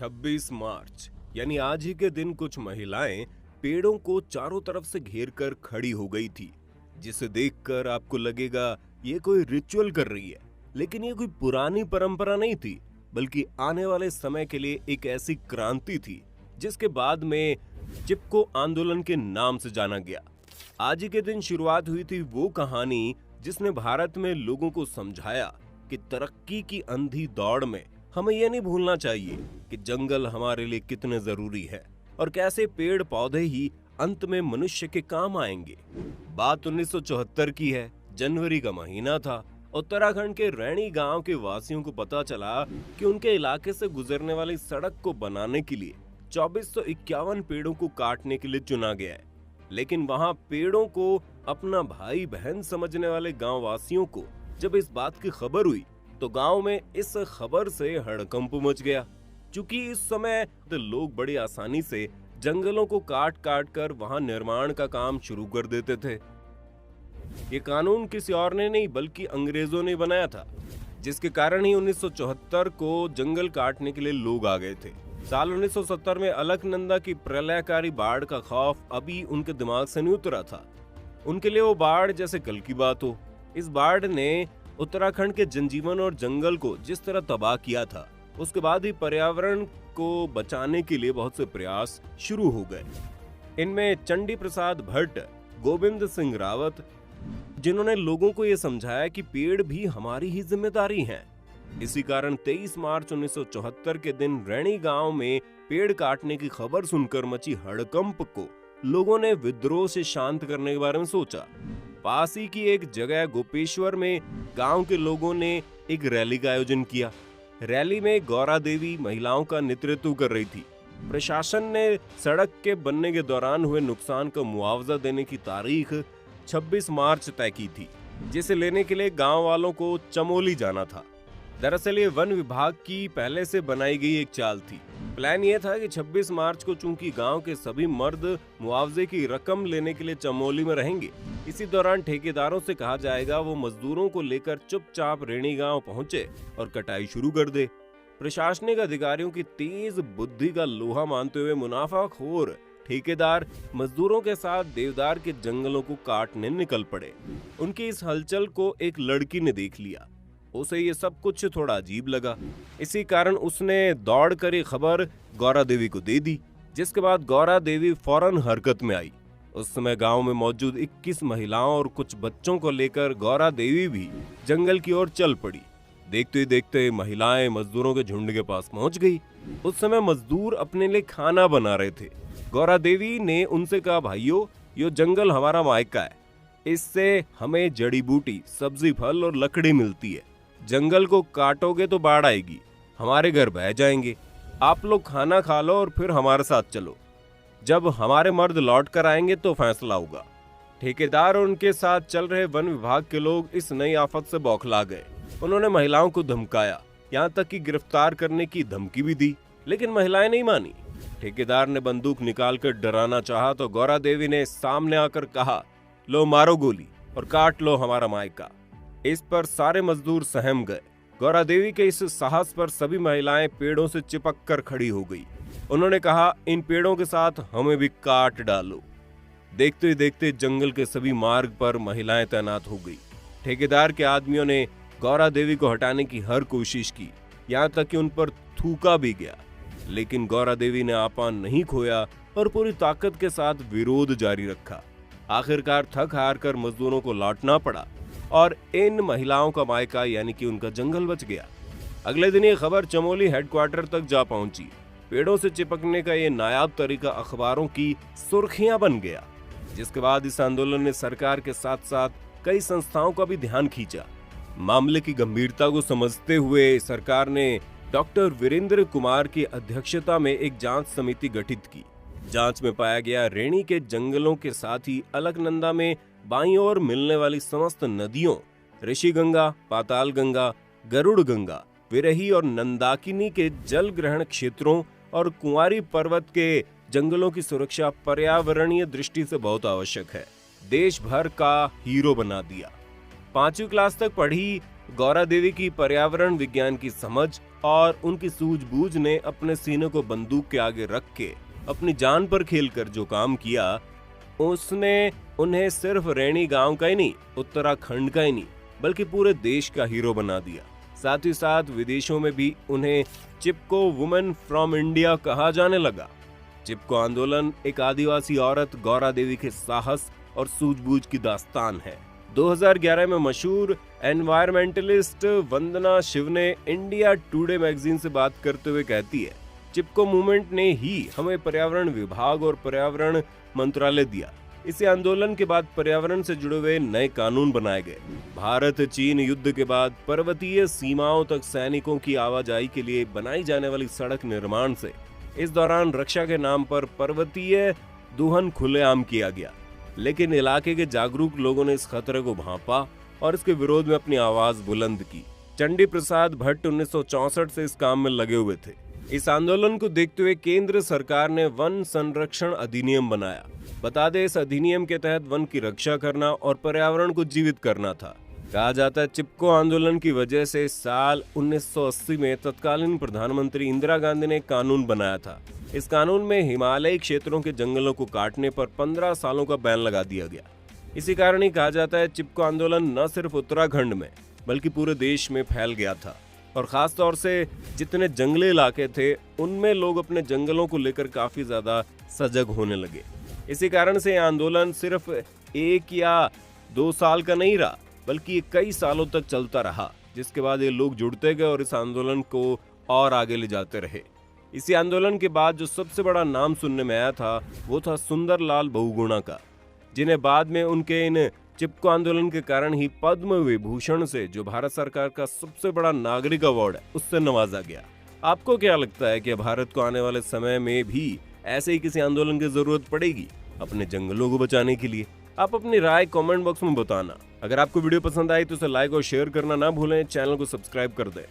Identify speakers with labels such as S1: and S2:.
S1: 26 मार्च यानी आज ही के दिन कुछ महिलाएं पेड़ों को चारों तरफ से घेर कर खड़ी हो गई थी, जिसे देखकर आपको लगेगा ये कोई रिचुअल कर रही है, लेकिन ये कोई पुरानी परंपरा नहीं थी, बल्कि आने वाले समय के लिए एक ऐसी क्रांति थी जिसके बाद में चिपको आंदोलन के नाम से जाना गया। आज ही के दिन शुरुआत हुई थी वो कहानी जिसने भारत में लोगों को समझाया कि तरक्की की अंधी दौड़ में हमें यह नहीं भूलना चाहिए कि जंगल हमारे लिए कितने जरूरी है और कैसे पेड़ पौधे ही अंत में मनुष्य के काम आएंगे। बात 1974 की है। जनवरी का महीना था। उत्तराखंड के रैणी गांव के वासियों को पता चला कि उनके इलाके से गुजरने वाली सड़क को बनाने के लिए 2451 पेड़ों को काटने के लिए चुना गया है। लेकिन वहां पेड़ों को अपना भाई बहन समझने वाले गांव वासियों को जब इस बात की खबर हुई तो गांव में इस खबर से हड़कंप मच गया। चूंकि इस समय तो लोग बड़ी आसानी से जंगलों को काट काट कर वहां निर्माण का काम शुरू कर देते थे। ये कानून किसी और ने नहीं बल्कि अंग्रेजों ने बनाया था, जिसके कारण ही 1974 को जंगल काटने के लिए लोग आ गए थे। साल 1970 में अलकनंदा की प्रलयकारी बाढ़ का खौफ अभी उनके दिमाग से नहीं उतरा था। उनके लिए वो बाढ़ जैसे कल की बात हो। इस बाढ़ ने उत्तराखंड के जनजीवन और जंगल को जिस तरह तबाह किया था, उसके बाद ही पर्यावरण को बचाने के लिए बहुत से प्रयास शुरू हो गए। इनमें चंडी प्रसाद भट्ट, गोविंद सिंह रावत, जिन्होंने लोगों को यह समझाया कि पेड़ भी हमारी ही जिम्मेदारी हैं। इसी कारण 23 मार्च 1974 के दिन रैणी गांव में पेड़ काटने की खबर सुनकर मची हड़कंप को लोगों ने विद्रोह से शांत करने के बारे में सोचा। पास ही की एक जगह गोपेश्वर में गांव के लोगों ने एक रैली का आयोजन किया। रैली में गौरा देवी महिलाओं का नेतृत्व कर रही थी। प्रशासन ने सड़क के बनने के दौरान हुए नुकसान का मुआवजा देने की तारीख 26 मार्च तय की थी, जिसे लेने के लिए गांव वालों को चमोली जाना था। दरअसल ये वन विभाग की पहले से बनाई गई एक चाल थी। प्लान ये था कि 26 मार्च को चूंकि गांव के सभी मर्द मुआवजे की रकम लेने के लिए चमोली में रहेंगे, इसी दौरान ठेकेदारों से कहा जाएगा वो मजदूरों को लेकर चुपचाप रेणी गांव पहुंचे और कटाई शुरू कर दे। प्रशासनिक अधिकारियों की तेज बुद्धि का लोहा मानते हुए मुनाफाखोर ठेकेदार मजदूरों के साथ देवदार के जंगलों को काटने निकल पड़े। उनकी इस हलचल को एक लड़की ने देख लिया। उसे ये सब कुछ थोड़ा अजीब लगा। इसी कारण उसने दौड़ कर ये खबर गौरा देवी को दे दी, जिसके बाद गौरा देवी फौरन हरकत में आई। उस समय गांव में मौजूद 21 महिलाओं और कुछ बच्चों को लेकर गौरा देवी भी जंगल की ओर चल पड़ी। देखते ही देखते महिलाएं मजदूरों के झुंड के पास पहुंच गई। उस समय मजदूर अपने लिए खाना बना रहे थे। गौरा देवी ने उनसे कहा, भाइयों, ये जंगल हमारा मायका है, इससे हमें जड़ी बूटी, सब्जी, फल और लकड़ी मिलती है। जंगल को काटोगे तो बाढ़ आएगी, हमारे घर बह जाएंगे। आप लोग खाना खा लो और फिर हमारे साथ चलो। जब हमारे मर्द लौट कर आएंगे तो फैसला होगा। ठेकेदार और उनके साथ चल रहे वन विभाग के लोग इस नई आफत से बौखला गए। उन्होंने महिलाओं को धमकाया, यहाँ तक कि गिरफ्तार करने की धमकी भी दी, लेकिन महिलाएं नहीं मानी। ठेकेदार ने बंदूक निकालकर डराना चाहा तो गौरा देवी ने सामने आकर कहा, लो मारो गोली और काट लो हमारा मायका। इस पर सारे मजदूर सहम गए। गौरा देवी के इस साहस पर सभी महिलाएं पेड़ों से चिपक कर खड़ी हो गई। उन्होंने कहा, इन पेड़ों के साथ हमें भी काट डालो। देखते ही देखते जंगल के सभी मार्ग पर महिलाएं तैनात हो गई। ठेकेदार के आदमियों ने गौरा देवी को हटाने की हर कोशिश की, यहाँ तक कि उन पर थूका भी गया, लेकिन गौरा देवी ने आपा नहीं खोया और पूरी ताकत के साथ विरोध जारी रखा। आखिरकार थक हार कर मजदूरों को लौटना पड़ा और इन महिलाओं का मायका यानी कि उनका जंगल बच गया। अगले दिन ये खबर चमोली हेडक्वार्टर तक जा पहुंची। पेड़ों से चिपकने का ये नायाब तरीका अखबारों की सुर्खियां बन गया, जिसके बाद इस आंदोलन ने सरकार के साथ साथ कई संस्थाओं का भी ध्यान खींचा। मामले की गंभीरता को समझते हुए सरकार ने डॉक्टर वीरेंद्र कुमार की अध्यक्षता में एक जांच समिति गठित की। जांच में पाया गया, रेणी के जंगलों के साथ ही अलकनंदा में बाईं ओर मिलने वाली समस्त नदियों ऋषिगंगा, पाताल गंगा, गरुड़ गंगा, विरही और नंदाकिनी के जल ग्रहण क्षेत्रों और कुंवारी पर्वत के जंगलों की सुरक्षा पर्यावरणीय दृष्टि से बहुत आवश्यक है। देश भर का हीरो बना दिया। 5वीं क्लास तक पढ़ी गौरा देवी की पर्यावरण विज्ञान की समझ और उनकी सूझबूझ ने अपने सीने को बंदूक के आगे रख के अपनी जान पर खेलकर जो काम किया, उसने उन्हें सिर्फ रैणी गांव का ही नहीं, उत्तराखंड का ही नहीं, बल्कि पूरे देश का हीरो बना दिया। साथ ही साथ विदेशों में भी उन्हें चिपको वुमेन फ्रॉम इंडिया कहा जाने लगा। चिपको आंदोलन एक आदिवासी औरत गौरा देवी के साहस और सूझबूझ की दास्तान है। 2011 में मशहूर एनवायरमेंटलिस्ट वंदना शिव ने इंडिया टुडे मैगजीन से बात करते हुए कहती है, चिपको मूवमेंट ने ही हमें पर्यावरण विभाग और पर्यावरण मंत्रालय दिया। इसी आंदोलन के बाद पर्यावरण से जुड़े हुए नए कानून बनाए गए। भारत चीन युद्ध के बाद पर्वतीय सीमाओं तक सैनिकों की आवाजाही के लिए बनाई जाने वाली सड़क निर्माण से इस दौरान रक्षा के नाम पर पर्वतीय दोहन खुलेआम किया गया। लेकिन इलाके के जागरूक लोगों ने इस खतरे को भांपा और इसके विरोध में अपनी आवाज बुलंद की। चंडी प्रसाद भट्ट 1964 से इस काम में लगे हुए थे। इस आंदोलन को देखते हुए केंद्र सरकार ने वन संरक्षण अधिनियम बनाया। बता दें, इस अधिनियम के तहत वन की रक्षा करना और पर्यावरण को जीवित करना था। कहा जाता है चिपको आंदोलन की वजह से साल 1980 में तत्कालीन प्रधानमंत्री इंदिरा गांधी ने एक कानून बनाया था। इस कानून में हिमालयी क्षेत्रों के जंगलों को काटने पर 15 सालों का बैन लगा दिया गया। इसी कारण ही कहा जाता है चिपको आंदोलन न सिर्फ उत्तराखंड में बल्कि पूरे देश में फैल गया था। और खास तौर से जितने जंगली इलाके थे उनमें लोग अपने जंगलों को लेकर काफी ज्यादा सजग होने लगे। इसी कारण से यह आंदोलन सिर्फ 1 या 2 साल का नहीं रहा, बल्कि ये कई सालों तक चलता रहा, जिसके बाद ये लोग जुड़ते गए और इस आंदोलन को और आगे ले जाते रहे। इसी आंदोलन के बाद जो सबसे बड़ा नाम सुनने में आया था वो था सुंदरलाल बहुगुणा का, जिन्हें बाद में उनके इन चिपको आंदोलन के कारण ही पद्म विभूषण से, जो भारत सरकार का सबसे बड़ा नागरिक अवार्ड है, उससे नवाजा गया। आपको क्या लगता है कि भारत को आने वाले समय में भी ऐसे ही किसी आंदोलन की जरूरत पड़ेगी अपने जंगलों को बचाने के लिए? आप अपनी राय कमेंट बॉक्स में बताना। अगर आपको वीडियो पसंद आई तो उसे लाइक और शेयर करना ना भूलें। चैनल को सब्सक्राइब कर दें।